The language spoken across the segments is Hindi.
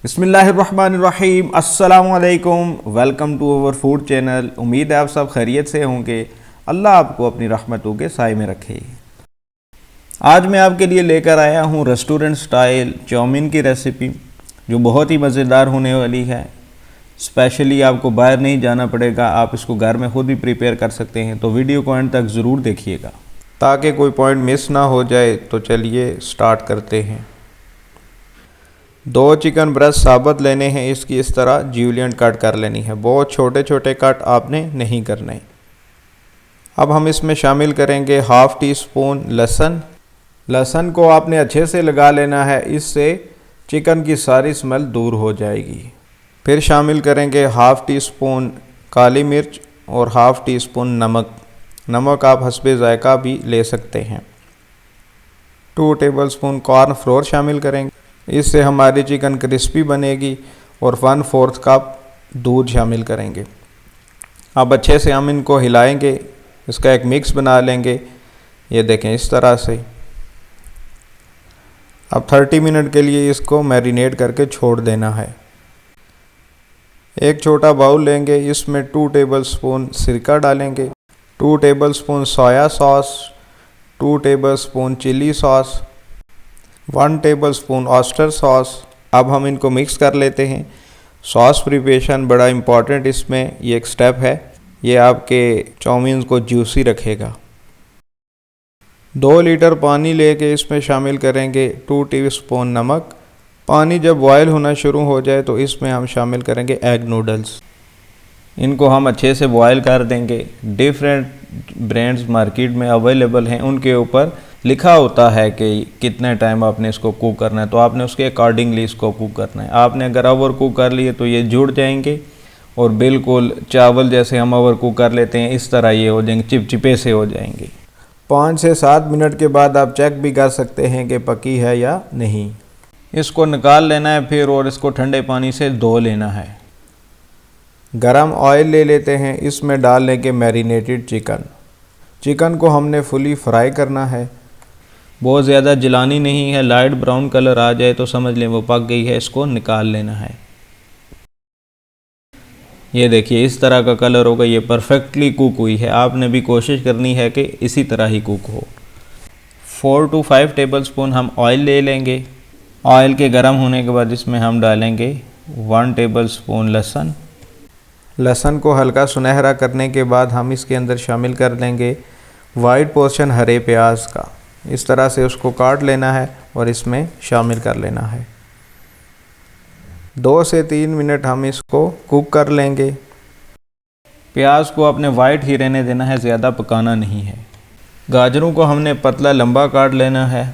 बिस्मिल्लाहिर्रहमानिर्रहीम, अस्सलामुअलैकुम। Welcome to our food channel. उम्मीद है आप सब खैरियत से होंगे। अल्लाह आपको अपनी रहमतों के साए में रखे। आज मैं आपके लिए लेकर आया हूँ रेस्टोरेंट स्टाइल चाउमीन की रेसिपी, जो बहुत ही मज़ेदार होने वाली है। स्पेशली आपको बाहर नहीं जाना पड़ेगा, आप इसको घर में खुद भी प्रिपेयर कर सकते हैं। तो वीडियो को एंड तक ज़रूर देखिएगा ताकि कोई पॉइंट मिस ना हो जाए। तो चलिए स्टार्ट करते हैं। 2 चिकन ब्रेस्ट साबुत लेने हैं। इसकी इस तरह ज्यूलियन कट कर लेनी है। बहुत छोटे छोटे कट आपने नहीं करने। अब हम इसमें शामिल करेंगे हाफ़ टी स्पून लहसुन। लहसुन को आपने अच्छे से लगा लेना है, इससे चिकन की सारी स्मेल दूर हो जाएगी। फिर शामिल करेंगे हाफ़ टी स्पून काली मिर्च और हाफ़ टी स्पून नमक। नमक आप हस्बे ज़ायका भी ले सकते हैं। 2 टेबलस्पून कॉर्न फ्लोर शामिल करेंगे, इससे हमारी चिकन क्रिस्पी बनेगी। और 1/4 कप दूध शामिल करेंगे। अब अच्छे से हम इनको हिलाएंगे, इसका एक मिक्स बना लेंगे। ये देखें इस तरह से। अब 30 मिनट के लिए इसको मैरिनेट करके छोड़ देना है। एक छोटा बाउल लेंगे, इसमें 2 टेबलस्पून सिरका डालेंगे, 2 tablespoon soya sauce, 2 tablespoon chilli sauce, 1 tablespoon oyster sauce. अब हम इनको मिक्स कर लेते हैं। सॉस प्रिपरेशन बड़ा इम्पॉर्टेंट इसमें ये एक स्टेप है, ये आपके चाउमीन को जूसी रखेगा। 2 लीटर पानी लेके इसमें शामिल करेंगे 2 टीस्पून नमक। पानी जब बॉयल होना शुरू हो जाए तो इसमें हम शामिल करेंगे एग नूडल्स। इनको हम अच्छे से बॉयल कर देंगे। डिफरेंट ब्रांड्स मार्केट में अवेलेबल हैं, उनके ऊपर लिखा होता है कि कितने टाइम आपने इसको कुक करना है, तो आपने उसके अकॉर्डिंगली इसको कुक करना है। आपने अगर ओवर कुक कर लिए तो ये जुड़ जाएंगे और बिल्कुल चावल जैसे हम ओवर कुक कर लेते हैं इस तरह ये हो जाएंगे, चिपचिपे से हो जाएंगे। 5 से 7 मिनट के बाद आप चेक भी कर सकते हैं कि पकी है या नहीं। इसको निकाल लेना है फिर, और इसको ठंडे पानी से धो लेना है। गरम ऑयल ले लेते हैं, इसमें डाल लेंगे मैरिनेटेड चिकन। चिकन को हमने फुली फ्राई करना है, बहुत ज़्यादा जलानी नहीं है। लाइट ब्राउन कलर आ जाए तो समझ लें वो पक गई है। इसको निकाल लेना है। ये देखिए इस तरह का कलर होगा, ये परफेक्टली कुक हुई है। आपने भी कोशिश करनी है कि इसी तरह ही कुक हो। 4 to 5 टेबलस्पून हम ऑयल ले लेंगे। ऑयल के गर्म होने के बाद इसमें हम डालेंगे 1 टेबलस्पून लहसुन। लहसुन को हल्का सुनहरा करने के बाद हम इसके अंदर शामिल कर लेंगे वाइट पोर्शन हरे प्याज का। इस तरह से उसको काट लेना है और इसमें शामिल कर लेना है। 2 से 3 मिनट हम इसको कुक कर लेंगे। प्याज को अपने वाइट ही रहने देना है, ज़्यादा पकाना नहीं है। गाजरों को हमने पतला लंबा काट लेना है,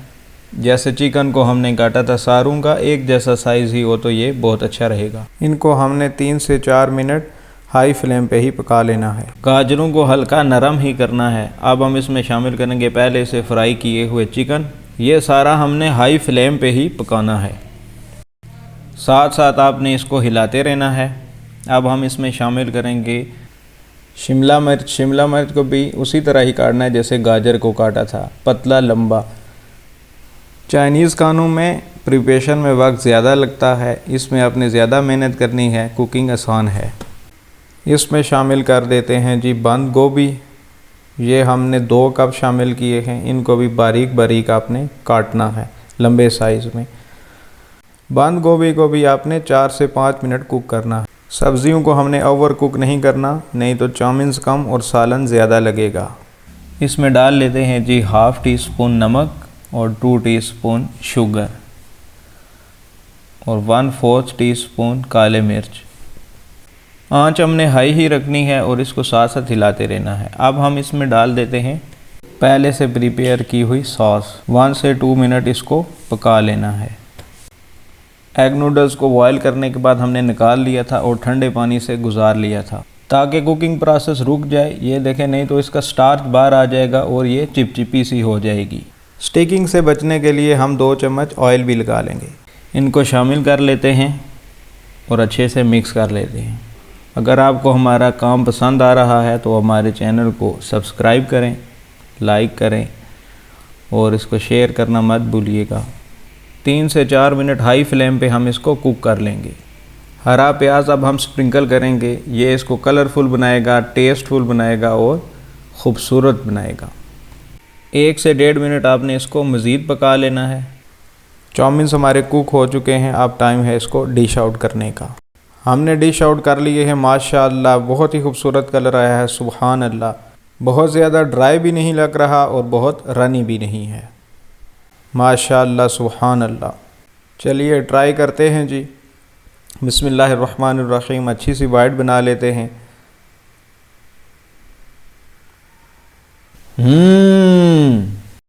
जैसे चिकन को हमने काटा था। सारों का एक जैसा साइज़ ही हो तो ये बहुत अच्छा रहेगा। इनको हमने 3 से 4 मिनट हाई फ्लेम पे ही पका लेना है। गाजरों को हल्का नरम ही करना है। अब हम इसमें शामिल करेंगे पहले से फ्राई किए हुए चिकन। ये सारा हमने हाई फ्लेम पे ही पकाना है, साथ साथ आपने इसको हिलाते रहना है। अब हम इसमें शामिल करेंगे शिमला मिर्च। शिमला मिर्च को भी उसी तरह ही काटना है जैसे गाजर को काटा था, पतला लंबा। चाइनीज़ खानों में प्रिपरेशन में वक्त ज़्यादा लगता है, इसमें आपने ज़्यादा मेहनत करनी है, कुकिंग आसान है। इसमें शामिल कर देते हैं जी बंद गोभी। ये हमने 2 कप शामिल किए हैं। इनको भी बारीक बारीक आपने काटना है लंबे साइज़ में। बंद गोभी को भी आपने 4 से 5 मिनट कुक करना है। सब्जियों को हमने ओवर कुक नहीं करना, नहीं तो चाउमीन कम और सालन ज़्यादा लगेगा। इसमें डाल लेते हैं जी हाफ़ टी स्पून नमक और 2 टीस्पून शुगर और 1/4 टीस्पून काले मिर्च। आंच हमने हाई ही रखनी है और इसको साथ साथ हिलाते रहना है। अब हम इसमें डाल देते हैं पहले से प्रिपेयर की हुई सॉस। 1 से 2 मिनट इसको पका लेना है। एग नूडल्स को बॉयल करने के बाद हमने निकाल लिया था और ठंडे पानी से गुजार लिया था ताकि कुकिंग प्रोसेस रुक जाए। ये देखें, नहीं तो इसका स्टार्च बाहर आ जाएगा और ये चिपचिपी सी हो जाएगी। स्टिकिंग से बचने के लिए हम 2 चम्मच ऑयल भी लगा लेंगे। इनको शामिल कर लेते हैं और अच्छे से मिक्स कर लेते हैं। अगर आपको हमारा काम पसंद आ रहा है तो हमारे चैनल को सब्सक्राइब करें, लाइक करें और इसको शेयर करना मत भूलिएगा। 3 से 4 मिनट हाई फ्लेम पे हम इसको कुक कर लेंगे। हरा प्याज अब हम स्प्रिंकल करेंगे, ये इसको कलरफुल बनाएगा, टेस्टफुल बनाएगा और ख़ूबसूरत बनाएगा। 1 से 1.5 मिनट आपने इसको मज़ीद पका लेना है। चाउमीन्स हमारे कुक हो चुके हैं, अब टाइम है इसको डिश आउट करने का। हमने डिश आउट कर लिए हैं। माशाअल्लाह बहुत ही खूबसूरत कलर आया है, सुभान अल्लाह। बहुत ज़्यादा ड्राई भी नहीं लग रहा और बहुत रनी भी नहीं है, माशाअल्लाह सुभान अल्लाह। चलिए ट्राई करते हैं जी। बिस्मिल्लाहिर्रहमानिर्रहीम। अच्छी सी वाइट बना लेते हैं।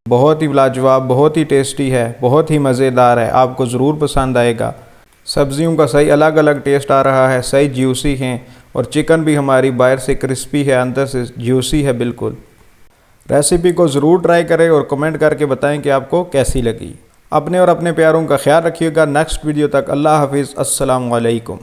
बहुत ही लाजवाब, बहुत ही टेस्टी है, बहुत ही मज़ेदार है, आपको ज़रूर पसंद आएगा। सब्जियों का सही अलग अलग टेस्ट आ रहा है, सही जूसी हैं और चिकन भी हमारी बाहर से क्रिस्पी है, अंदर से जूसी है बिल्कुल। रेसिपी को ज़रूर ट्राई करें और कमेंट करके बताएं कि आपको कैसी लगी। अपने और अपने प्यारों का ख्याल रखिएगा। नेक्स्ट वीडियो तक अल्लाह हाफिज़, अस्सलाम वालेकुम।